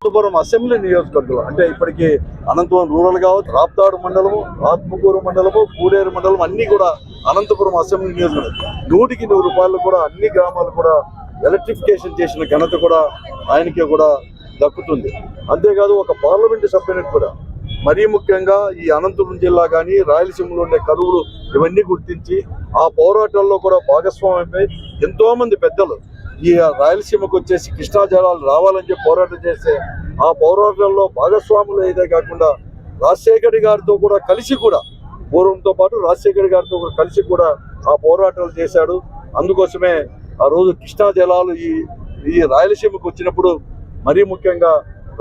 Anantapuram assembly నియోజకవర్గం అంటే ఇప్పటికీ అనంతపురం రూరల్ కావచ్చు, రాప్తాడు మండలము, ఆత్మకూరు మండలము, పూడేరు మండలం అన్ని కూడా అనంతపురం అసెంబ్లీ నియోజకవర్గం 100కి 100 రూపాయలు కూడా అన్ని గ్రామాలు కూడా ఎలక్ట్రిఫికేషన్ చేసిన ఘనత కూడా ఆయనకే కూడా దక్కుతుంది. అంతేకాదు ఒక పార్లమెంటు సభ్యునికి కూడా మరీ ముఖ్యంగా ఈ అనంతపురం జిల్లా కానీ రాయలసీమలో ఉండే కరువులు ఇవన్నీ గుర్తించి ఆ పోరాటాల్లో కూడా భాగస్వామ్యమై ఎంతో మంది పెద్దలు ఈ రాయలసీమకు వచ్చేసి కృష్ణా జలాలు రావాలని చెప్పి పోరాటం చేస్తే ఆ పోరాటంలో భాగస్వాములు అయితే కాకుండా రాజశేఖర్ గారితో కూడా కలిసి కూడా పూర్వంతో పాటు రాజశేఖర్ గారితో కూడా కలిసి కూడా ఆ పోరాటాలు చేశాడు. అందుకోసమే ఆ రోజు కృష్ణా జలాలు ఈ రాయలసీమకు వచ్చినప్పుడు మరీ ముఖ్యంగా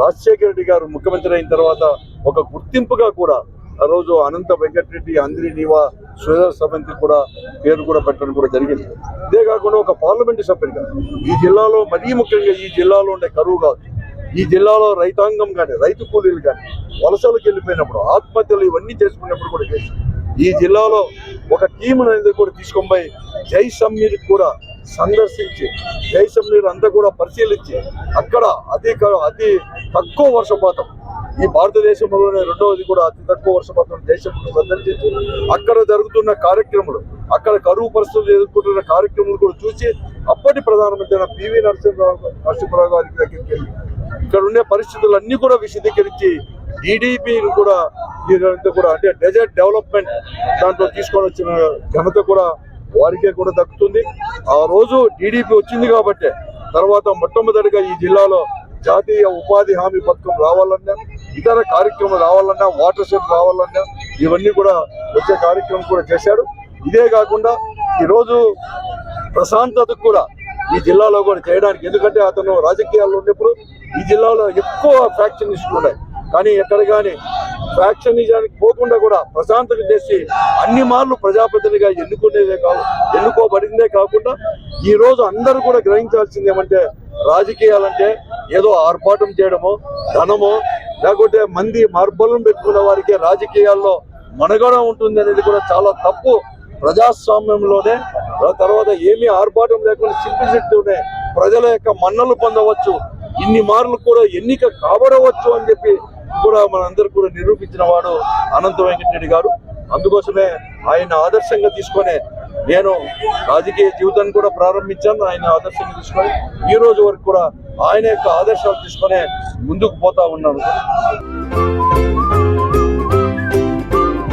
రాజశేఖర రెడ్డి గారు ముఖ్యమంత్రి అయిన తర్వాత ఒక గుర్తింపుగా కూడా ఆ రోజు అనంత వెంకటరెడ్డి అంద్రి నీవా సుధర్ సభంతి కూడా పేరు కూడా పెట్టడం కూడా జరిగింది. ఇదే కాకుండా ఒక పార్లమెంటు సభ్యుడిగా ఈ జిల్లాలో మరీ ముఖ్యంగా ఈ జిల్లాలో ఉండే కరువు కాదు, ఈ జిల్లాలో రైతాంగం కానీ రైతు కూలీలు కానీ వలసలకు వెళ్ళిపోయినప్పుడు ఆత్మహత్యలు ఇవన్నీ చేసుకున్నప్పుడు కూడా చేసి ఈ జిల్లాలో ఒక టీం అనేది కూడా తీసుకొని పోయి జైసమ్మీర్ కూడా సందర్శించి జైసమ్మీర్ అంతా కూడా పరిశీలించి అక్కడ అతి తక్కువ వర్షపాతం ఈ భారతదేశంలోనే రెండవది కూడా అతి తక్కువ వర్షపాతం దేశంలో సందర్శించి అక్కడ జరుగుతున్న కార్యక్రమాలు అక్కడ కరువు పరిస్థితులు ఎదుర్కొంటున్న కార్యక్రమాలు కూడా చూసి అప్పటి ప్రధానమంత్రి పివి నరసింహరావు గారికి దగ్గరికి వెళ్ళి ఇక్కడ ఉండే పరిస్థితులన్నీ కూడా విశదీకరించి టీడీపీని కూడా అంటే డెజర్ట్ డెవలప్మెంట్ దాంట్లో తీసుకొని వచ్చిన ఘనత కూడా వారికే కూడా దక్కుతుంది. ఆ రోజు టీడీపీ వచ్చింది కాబట్టి తర్వాత మొట్టమొదటిగా ఈ జిల్లాలో జాతీయ ఉపాధి హామీ పథకం రావాలన్నా ఇతర కార్యక్రమం రావాలన్నా వాటర్ షెడ్ రావాలన్నా ఇవన్నీ కూడా వచ్చే కార్యక్రమం కూడా చేశాడు. ఇదే కాకుండా ఈరోజు ప్రశాంతతకు కూడా ఈ జిల్లాలో కూడా చేయడానికి, ఎందుకంటే అతను రాజకీయాల్లో ఉన్నప్పుడు ఈ జిల్లాలో ఎక్కువ ఫ్యాక్షనిస్టులు ఉన్నాయి, కానీ ఎక్కడ కానీ ఫ్యాక్షనిజానికి పోకుండా కూడా ప్రశాంతత చేసి అన్ని మార్లు ప్రజాప్రతినిధిగా ఎన్నుకోబడిందే కాకుండా ఈ రోజు అందరూ కూడా గ్రహించాల్సింది ఏమంటే రాజకీయాలంటే ఏదో ఆర్భాటం చేయడమో ధనమో లేకపోతే మంది మార్బలం పెట్టుకున్న వారికి రాజకీయాల్లో మనుగడ ఉంటుంది అనేది కూడా చాలా తప్పు. ప్రజాస్వామ్యంలోనే తర్వాత ఏమీ ఆర్భాటం లేకుండా సింప్లిసిటీతోనే ప్రజల యొక్క మన్నలు పొందవచ్చు, ఇన్ని మార్లు కూడా ఎన్నిక కాబడవచ్చు అని చెప్పి కూడా మనందరూ కూడా నిరూపించిన వాడు అనంత వెంకటరెడ్డి గారు. అందుకోసమే ఆయన ఆదర్శంగా తీసుకొని నేను రాజకీయ జీవితాన్ని కూడా ప్రారంభించాను. ఆయన ఆదర్శంగా తీసుకొని ఈ రోజు వరకు కూడా ఆయన యొక్క ఆదర్శాలు తీసుకొని ముందుకు పోతా ఉన్నాను.